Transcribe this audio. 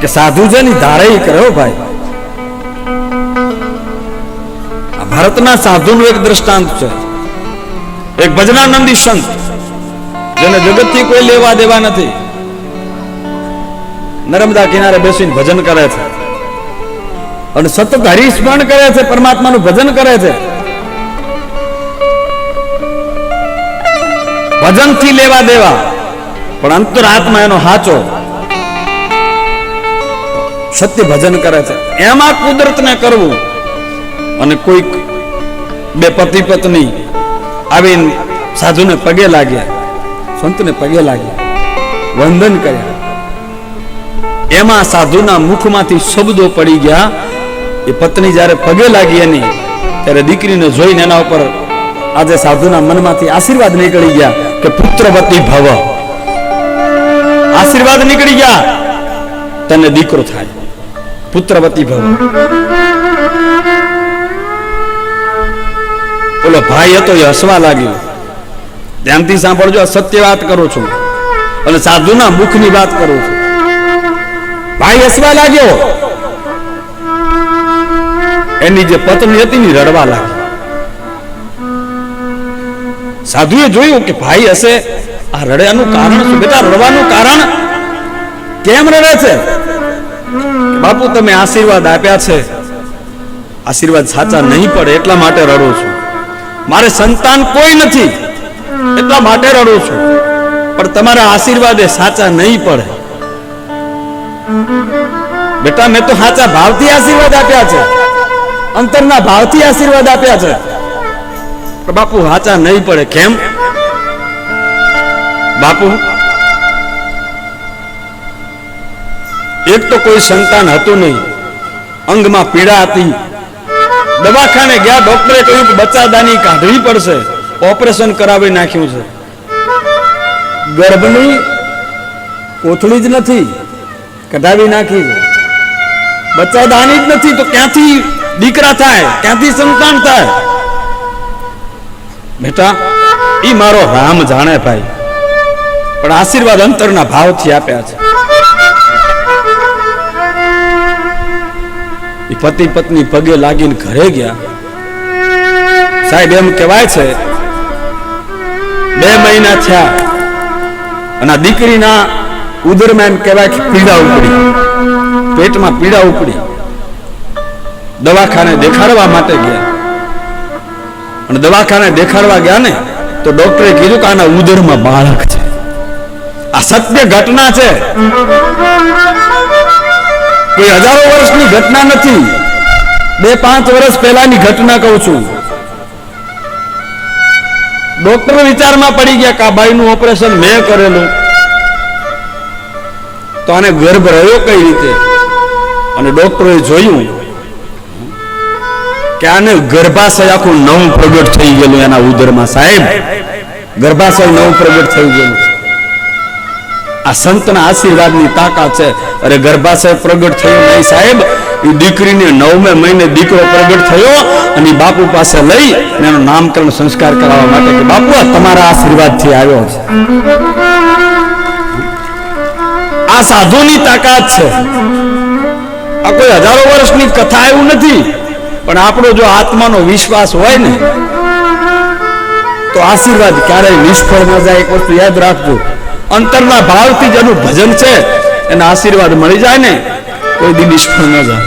કે સાધુ છે ની ધારે કરે ભાઈ. આ ભારતના સાધુનું એક દ્રષ્ટાંત છે. એક ભજનાનંદી સંત જેને જગતથી કોઈ લેવા દેવા નથી, નર્મદા કિનારે બેસીને ભજન કરે છે અને સતત હરિસ્મરણ કરે છે, પરમાત્માનું ભજન કરે છે. ભજનથી લેવા દેવા, પણ અંતરાત્મા એનો હાચો સત્ય ભજન કરે છે. એમાં કુદરતને કરવું. અને કોઈક બે પતિ પત્ની આવીને સાધુને પગે લાગ્યા, સંતને પગે લાગ્યા, વંદન કર્યા. એમાં સાધુના મુખમાંથી શબ્દો પડી ગયા. એ પત્ની જ્યારે પગે લાગી એની, ત્યારે દીકરીને જોઈને એના ઉપર આજે સાધુના મનમાંથી આશીર્વાદ નીકળી ગયા કે પુત્રવતી ભવ. આશીર્વાદ નીકળી ગયા, તને દીકરો થાય, પુત્રવતી ભવ. બોલો ભાઈ હતો એ હસવા લાગ્યો. ધ્યાનથી સાંભળજો, સત્ય વાત કરું છું અને સાધુના મુખની વાત કરું છું. ભાઈ હસવા લાગ્યો. એની જે પત્ની હતી ને રડવા લાગી. સાધુએ જોયું કે ભાઈ હશે, આ રડ્યાનું કારણ શું? બેટા રડવાનું કારણ કેમ રડે છે? બાપુ તમે આશીર્વાદ આપ્યા છે, આશીર્વાદ સાચા નહીં પડે એટલા માટે રડું છું. મારે સંતાન કોઈ નથી એટલા માટે રડું છું, પણ તમારા આશીર્વાદ એ સાચા નહીં પડે. બેટા મેં તો સાચા ભાવથી આશીર્વાદ આપ્યા છે, અંતરના ભાવથી આશીર્વાદ આપ્યા છે, પણ બાપુ સાચા નહીં પડે. કેમ બાપુ? એક તો કોઈ સંતાન હતું નહીં, અંગમાં પીડા હતી, દવાખાને ગયા, ડોક્ટરે કહ્યું કે બચ્ચાદાની કાઢવી પડશે, ઓપરેશન કરાવી નાખ્યું છે. ગર્ભની કોથળી જ નથી, કઢાવી નાખી. બચ્ચાદાની જ નથી તો ક્યાંથી દીકરા થાય, ક્યાંથી સંતાન થાય? બેટા ઈ મારો રામ જાણે ભાઈ, પણ આશીર્વાદ અંતરના ભાવથી આપ્યા છે. પતિ પત્ની પગે લાગીને ઘરે ગયા. સાહેબ એમ કહેવાય છે 2 મહિના થયા અને દીકરીના ઉદરમાં એમ કહેવાય કે પીડા ઉપડી, પેટમાં પીડા ઉપડી. દવાખાને દેખાડવા માટે ગયા અને દવાખાને દેખાડવા ગયા ને તો ડોક્ટરે કીધું કે આના ઉદરમાં બાળક છે. આ સત્ય ઘટના છે, કોઈ હજારો વર્ષની ઘટના નથી, 2-5 વર્ષ પહેલાની ઘટના કહું છું. ડોક્ટર વિચારમાં પડી ગયા કે આ બાઈનું ઓપરેશન મેં કરેલું, તો આને ગર્ભ રહ્યો કઈ રીતે? અને ડોક્ટરોએ જોયું કે આને ગર્ભાશય આખું નવું પ્રગટ થઈ ગયેલું એના ઉદરમાં. સાહેબ ગર્ભાશય નવું પ્રગટ થઈ ગયેલું. આ સંતના આશીર્વાદની તાકાત છે. અરે ગર્ભાશય પ્રગટ થયો નહીં સાહેબ, એ દીકરીને 9મે મહિને દીકરો પ્રગટ થયો અને બાપુ પાસે લઈ એનું નામકરણ સંસ્કાર કરાવવા માટે કે બાપુ આ તમારા આશીર્વાદથી આવ્યો છે. આ સાધુની તાકાત છે. આ કોઈ હજારો વર્ષની કથા એવું નથી, પણ આપણો જો આત્માનો વિશ્વાસ હોય ને તો આશીર્વાદ ક્યારેય નિષ્ફળ ન જાય. એક વસ્તુ યાદ રાખજો, અંતરના ભાવથી જેનું ભજન છે એના આશીર્વાદ મળી જાય ને કોઈ દી નિષ્ફળ ન જાય.